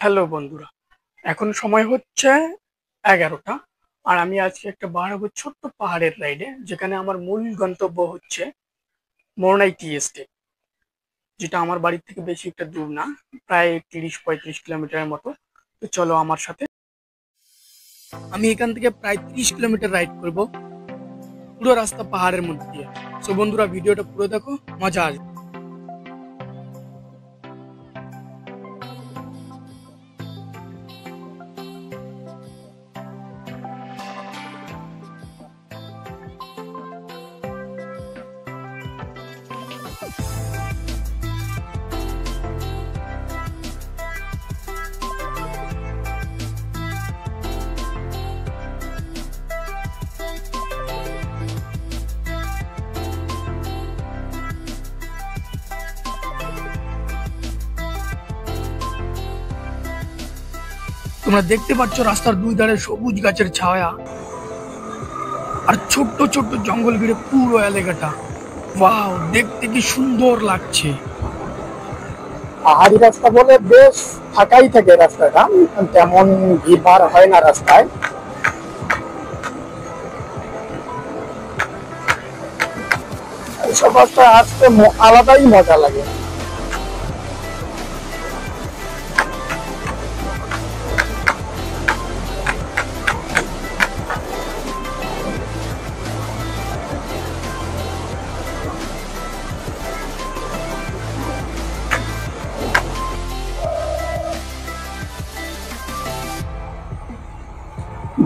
Hello বন্ধুরা, এখন সময় হচ্ছে 11টা। আর আমি আজকে একটা বাড়াবো ছোট্ট পাহাড়ের রাইডে, যেখানে আমার মূল গন্তব্য হচ্ছে মোরনাই টি এস্টেট, যেটা আমার বাড়ির থেকে বেশি একটা দূর না, প্রায় 30-35 কিলোমিটারের মতো। তো চলো আমার সাথে। আমি এখান থেকে প্রায় 30 কিলোমিটার রাইড করব, পুরো রাস্তা পাহাড়ের মধ্যে দিয়ে। তো বন্ধুরা, ভিডিওটা পুরো দেখো, মজা আসবে। তোমরা দেখতে পাচ্ছ রাস্তার দুই ধারে সবুজ গাছের ছায়া আর ছোট্ট ছোট্ট জঙ্গল ঘিরে পুরো এলাকাটা। ওয়াও, দেখতে কি সুন্দর লাগছে। পাহাড়ি রাস্তা বলে বেশ ফাঁকাই থাকে রাস্তাটা, তেমন ভিড় হয় না রাস্তায়। এইসব রাস্তায় আসতে আলাদাই মজা লাগে।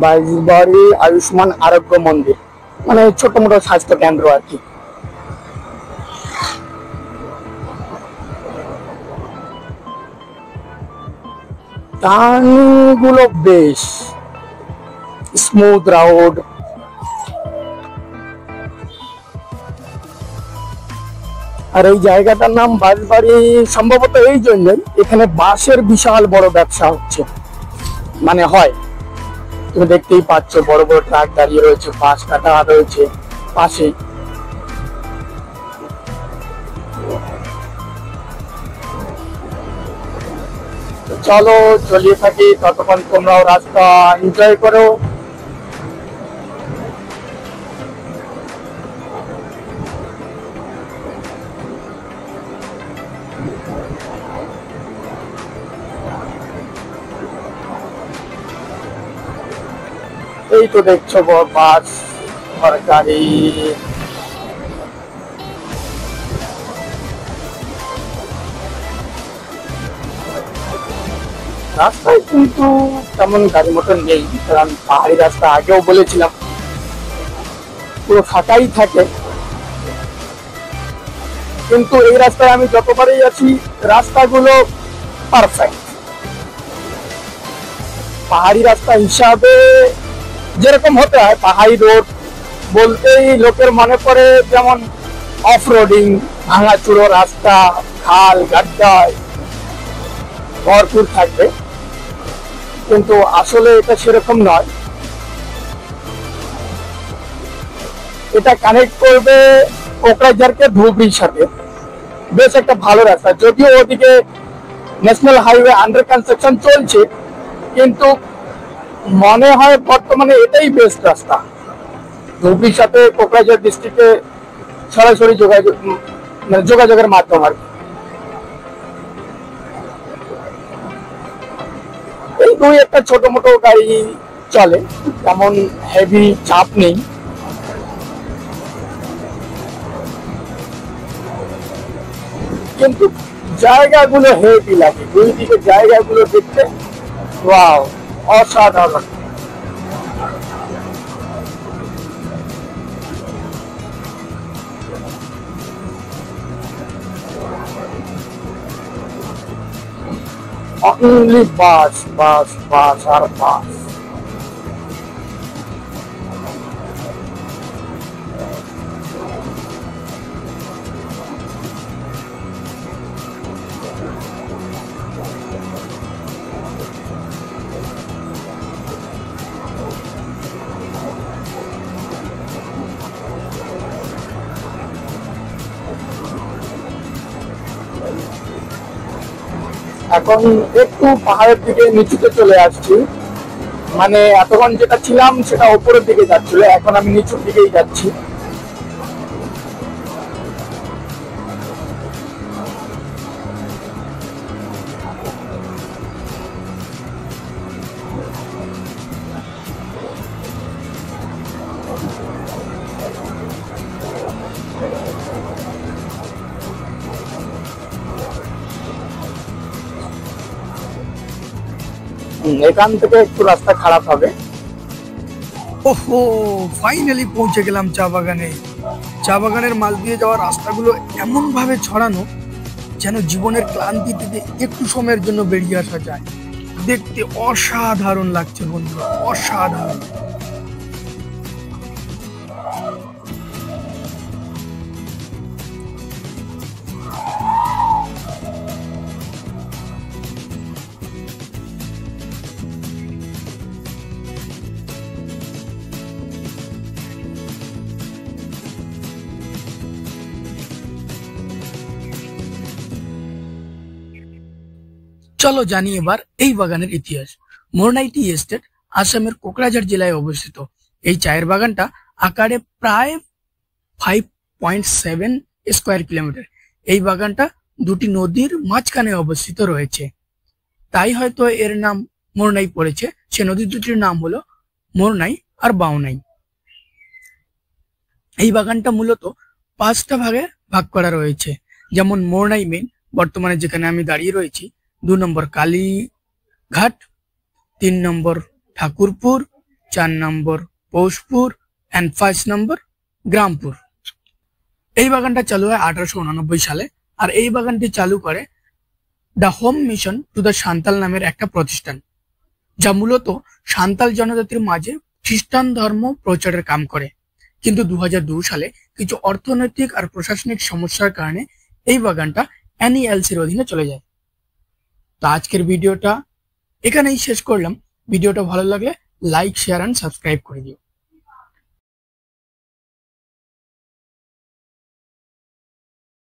বাইশবাড়ি আয়ুষ্মান আরোগ্য মন্দির, মানে ছোট মোটো স্বাস্থ্য কেন্দ্র আর কি। টার্নিংগুলো বেশ স্মুথ রাউড। আর এই জায়গাটার নাম বাঁশবাড়ি সম্ভবত এই জন্যই, এখানে বাঁশের বিশাল বড় ব্যবসা হচ্ছে, মানে হয়। তুমি দেখতেই পাচ্ছ বড় বড় ট্রাক দাঁড়িয়ে রয়েছে, বাঁশ কাটা রয়েছে পাশে। চলো চলিয়ে থাকি, ততক্ষণ তোমরাও রাস্তা এনজয় করো। এই তো দেখছো বাস আর গাড়ি। রাস্তায় কিন্তু তেমন গাড়ি মোটর নেই, কারণ পাহাড়ি রাস্তা আগেও বলেছিলাম পুরো ফাঁকাই থাকে। কিন্তু এই রাস্তায় আমি যতবারই আছি রাস্তাগুলো পারফেক্ট। পাহাড়ি রাস্তা হিসাবে যেরকম হতে হয়, পাহাড়ি রোড বলতেই লোকের মনে পড়ে যেমন অফ রোডিং, ভাঙাচুরো রাস্তা, খাল গাড্ডায় ভরপুর থাকবে, কিন্তু আসলে এটা সেরকম নয়। এটা কানেক্ট করবে কোকরাঝারকে ধুবড়ির সাথে, বেশ একটা ভালো রাস্তা। যদিও ওদিকে ন্যাশনাল হাইওয়ে আন্ডার কনস্ট্রাকশন চলছে, কিন্তু মনে হয় বর্তমানে এটাই বেস্ট রাস্তা। ধুবড়ির সাথে কোকরাঝার ডিস্ট্রিক্টে সরাসরি যোগাযোগ, মানে যোগাযোগের মাধ্যম আর কি। এই দুই একটা ছোট মোটো গাড়ি চলে, তেমন হেভি চাপ নেই। কিন্তু জায়গাগুলো হেভি লাগে, দুই দিকে জায়গাগুলো দেখতে ওয়াও, অসাধারণ। Only bus, bus, bus আর bus। এখন একটু পাহাড়ের দিকে নিচুতে চলে আসছি, মানে এতক্ষণ যেটা ছিলাম সেটা উপরের দিকে যাচ্ছিল, এখন আমি নিচুর দিকেই যাচ্ছি। এখান থেকে একটু রাস্তা খারাপ হবে। ওহো, ফাইনালি পৌঁছে গেলাম চা বাগানে। চা বাগানের মাঝ দিয়ে যাওয়ার রাস্তাগুলো এমন ভাবে ছড়ানো যেন জীবনের ক্লান্তি থেকে একটু সময়ের জন্য বেরিয়ে আসা যায়। দেখতে অসাধারণ লাগছে বন্ধুরা, অসাধারণ। চলো জানি এবার এই বাগানের ইতিহাস। মোরনাই টি এস্টেট আসামের কোকরাঝাড় জেলায় অবস্থিত। এই চায়ের বাগানটা আকারে প্রায় 5.7 স্কোয়ার কিলোমিটার। এই বাগানটা দুটি নদীর মাঝখানে অবস্থিত রয়েছে, তাই হয়তো এর নাম মোরনাই পড়েছে। সে নদী দুটির নাম হলো মোরনাই আর বাওনাই। এই বাগানটা মূলত 5টা ভাগে ভাগ করা রয়েছে, যেমন মোরনাই মেন, বর্তমানে যেখানে আমি দাঁড়িয়ে রয়েছি, 2 নম্বর কালীঘাট, 3 নম্বর ঠাকুরপুর, 4 নম্বর পৌষপুর অ্যান্ড 5 নম্বর গ্রামপুর। এই বাগানটা চালু হয় 1889 সালে, আর এই বাগানটি চালু করে the home mission to the Santal নামের একটা প্রতিষ্ঠান, যা মূলত সান্তাল জনজাতির মাঝে খ্রিস্টান ধর্ম প্রচারের কাম করে। কিন্তু 2002 সালে কিছু অর্থনৈতিক আর প্রশাসনিক সমস্যার কারণে এই বাগানটা NELCর অধীনে চলে যায়। তো আজকের ভিডিওটা এখানেই শেষ করলাম। ভিডিওটা ভালো লাগলে লাইক, শেয়ার অ্যান্ড সাবস্ক্রাইব করে দিও।